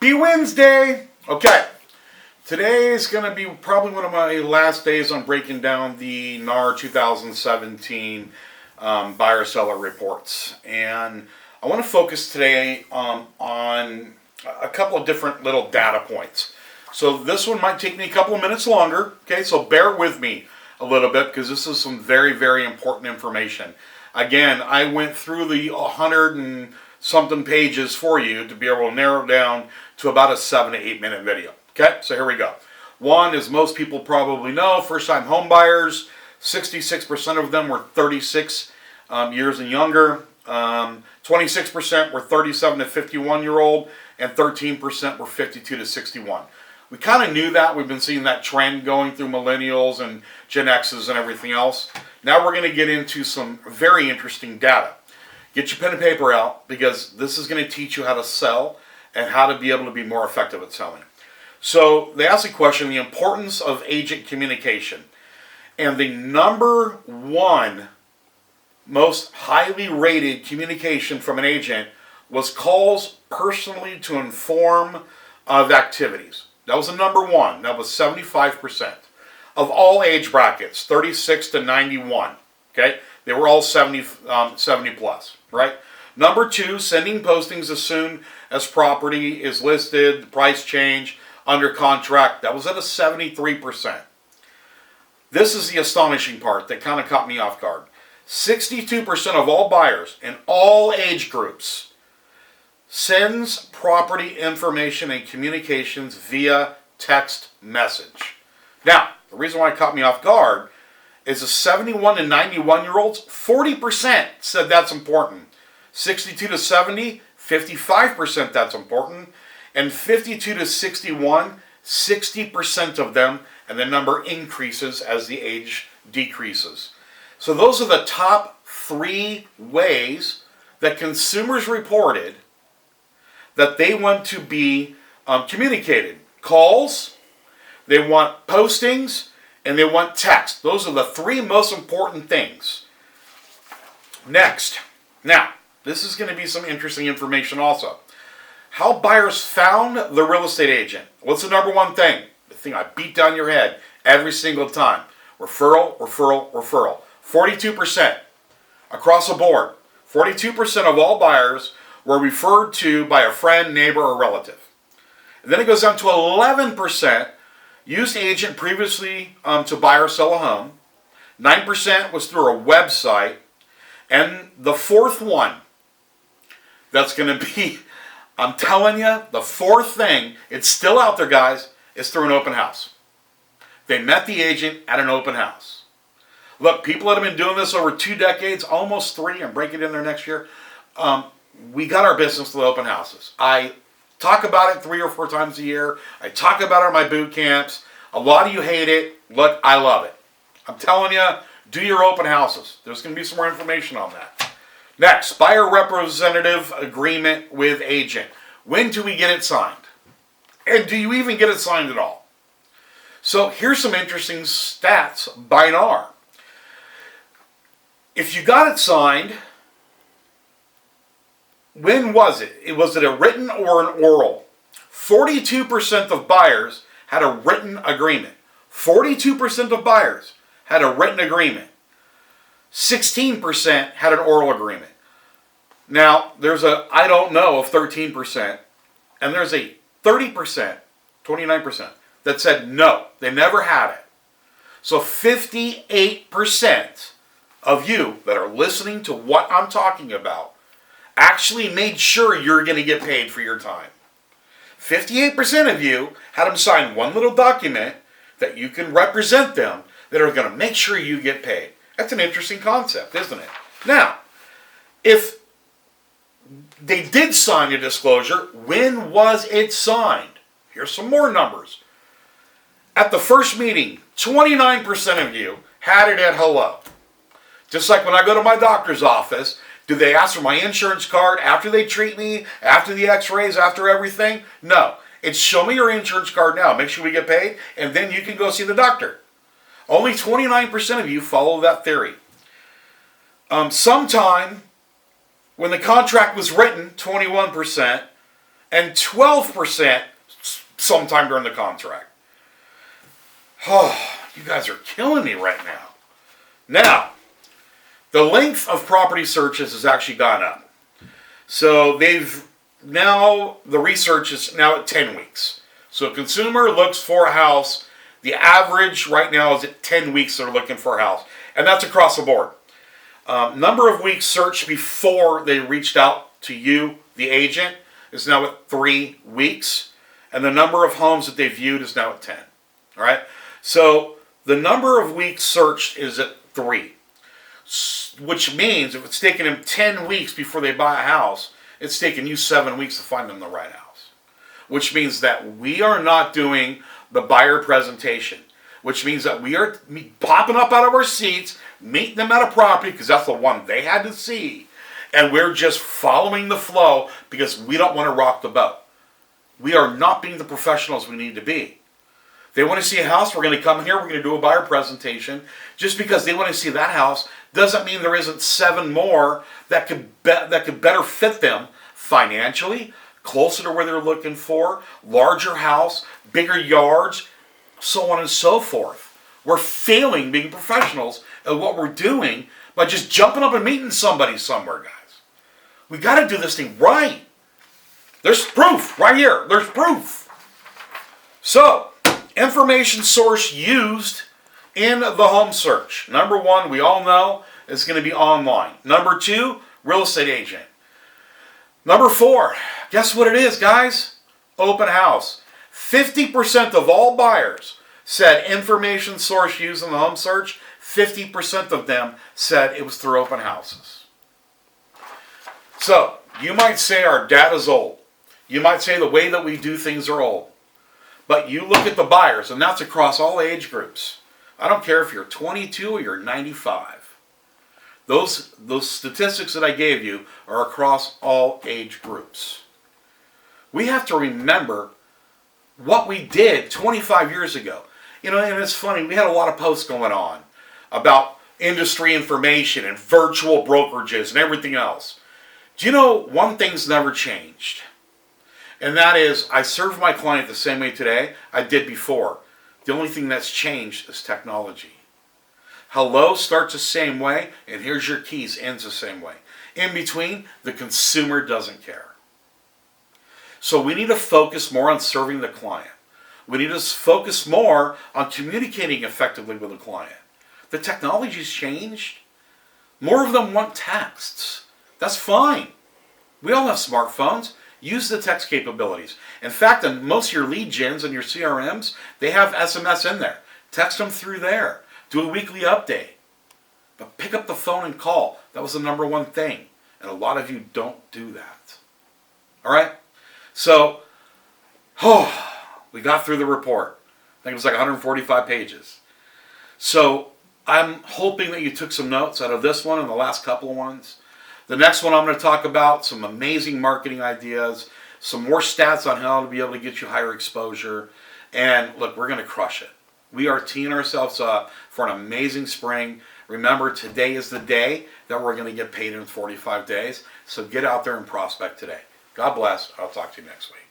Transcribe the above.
Happy Wednesday! Okay, today is going to be probably one of my last days on breaking down the NAR 2017 buyer-seller reports. And I want to focus today on a couple of different little data points. So this one might take me a couple of minutes longer, okay? So bear with me a little bit because this is some very, very important information. Again, I went through the 100 and something pages for you to be able to narrow down to about a 7 to 8 minute video. Okay, so here we go. One, as most people probably know, first-time home buyers, 66% of them were 36 years and younger. 26% were 37 to 51-year-old, and 13% were 52 to 61. We kind of knew that. We've been seeing that trend going through millennials and Gen X's and everything else. Now we're going to get into some very interesting data. Get your pen and paper out because this is going to teach you how to sell and how to be able to be more effective at selling. So they asked the question, the importance of agent communication. And the number one most highly rated communication from an agent was calls personally to inform of activities. That was the number one. That was 75% of all age brackets, 36 to 91. Okay? They were all 70 plus, right? Number two, sending postings as soon as property is listed, the price change, under contract. That was at a 73%. This is the astonishing part that kind of caught me off guard. 62% of all buyers in all age groups sends property information and communications via text message. Now, the reason why it caught me off guard is the 71 to 91-year-olds, 40% said that's important. 62 to 70, 55% that's important. And 52 to 61, 60% of them, and the number increases as the age decreases. So those are the top 3 ways that consumers reported that they want to be communicated. Calls, they want postings, and they want text. Those are the 3 most important things. Next. Now, this is going to be some interesting information also. How buyers found the real estate agent. What's the number one thing? The thing I beat down your head every single time. Referral, referral, referral. 42% across the board. 42% of all buyers were referred to by a friend, neighbor, or relative. And then it goes down to 11% used agent previously to buy or sell a home. 9% was through a website. And the fourth one, that's going to be, I'm telling you, the fourth thing, it's still out there, guys, is through an open house. They met the agent at an open house. Look, people that have been doing this over 2 decades, almost 3, I'm breaking it in there next year, we got our business with open houses. I talk about it 3 or 4 times a year. I talk about it at my boot camps. A lot of you hate it. Look, I love it. I'm telling you, do your open houses. There's going to be some more information on that. Next, buyer representative agreement with agent. When do we get it signed? And do you even get it signed at all? So here's some interesting stats by NAR. If you got it signed, when was it? Was it a written or an oral? 42% of buyers had a written agreement. 42% of buyers had a written agreement. 16% had an oral agreement. Now, there's a I don't know of 13%, and there's a 30%, 29%, that said no, they never had it. So 58% of you that are listening to what I'm talking about actually made sure you're going to get paid for your time. 58% of you had them sign one little document that you can represent them that are going to make sure you get paid. That's an interesting concept, isn't it? Now, if they did sign a disclosure, when was it signed? Here's some more numbers. At the first meeting, 29% of you had it at hello. Just like when I go to my doctor's office, do they ask for my insurance card after they treat me, after the x-rays, after everything? No. It's show me your insurance card now, make sure we get paid, and then you can go see the doctor. Only 29% of you follow that theory. Sometime when the contract was written, 21%, and 12% sometime during the contract. Oh, you guys are killing me right now. Now, the length of property searches has actually gone up. So the research is now at 10 weeks. So a consumer looks for a house. The average right now is at 10 weeks they're looking for a house. And that's across the board. Number of weeks searched before they reached out to you, the agent, is now at 3 weeks. And the number of homes that they viewed is now at 10. All right? So the number of weeks searched is at 3. Which means if it's taking them 10 weeks before they buy a house, it's taking you 7 weeks to find them the right house. Which means that we are not doing the buyer presentation. Which means that we are popping up out of our seats, meeting them at a property, because that's the one they had to see. And we're just following the flow because we don't want to rock the boat. We are not being the professionals we need to be. They want to see a house, we're going to come here, we're going to do a buyer presentation. Just because they want to see that house doesn't mean there isn't 7 more that could better fit them financially, closer to where they're looking for, larger house, bigger yards, so on and so forth. We're failing being professionals at what we're doing by just jumping up and meeting somebody somewhere, guys. We got to do this thing right. There's proof right here. There's proof. So, information source used in the home search. Number 1, we all know, is going to be online. Number 2, real estate agent. Number 4, guess what it is, guys? Open house. 50% of all buyers said information source used in the home search. 50% of them said it was through open houses. So, you might say our data's old. You might say the way that we do things are old. But you look at the buyers, and that's across all age groups. I don't care if you're 22 or you're 95. Those statistics that I gave you are across all age groups. We have to remember what we did 25 years ago. You know, and it's funny, we had a lot of posts going on about industry information and virtual brokerages and everything else. Do you know one thing's never changed? And that is, I serve my client the same way today I did before. The only thing that's changed is technology. Hello starts the same way, and here's your keys ends the same way. In between, the consumer doesn't care. So we need to focus more on serving the client. We need to focus more on communicating effectively with the client. The technology's changed. More of them want texts. That's fine. We all have smartphones. Use the text capabilities. In fact, in most of your lead gens and your CRMs, they have SMS in there. Text them through there. Do a weekly update. But pick up the phone and call. That was the number 1 thing. And a lot of you don't do that. All right? So, we got through the report. I think it was like 145 pages. So, I'm hoping that you took some notes out of this one and the last couple of ones. The next one I'm going to talk about some amazing marketing ideas, some more stats on how to be able to get you higher exposure. And look, we're going to crush it. We are teeing ourselves up for an amazing spring. Remember, today is the day that we're going to get paid in 45 days. So get out there and prospect today. God bless. I'll talk to you next week.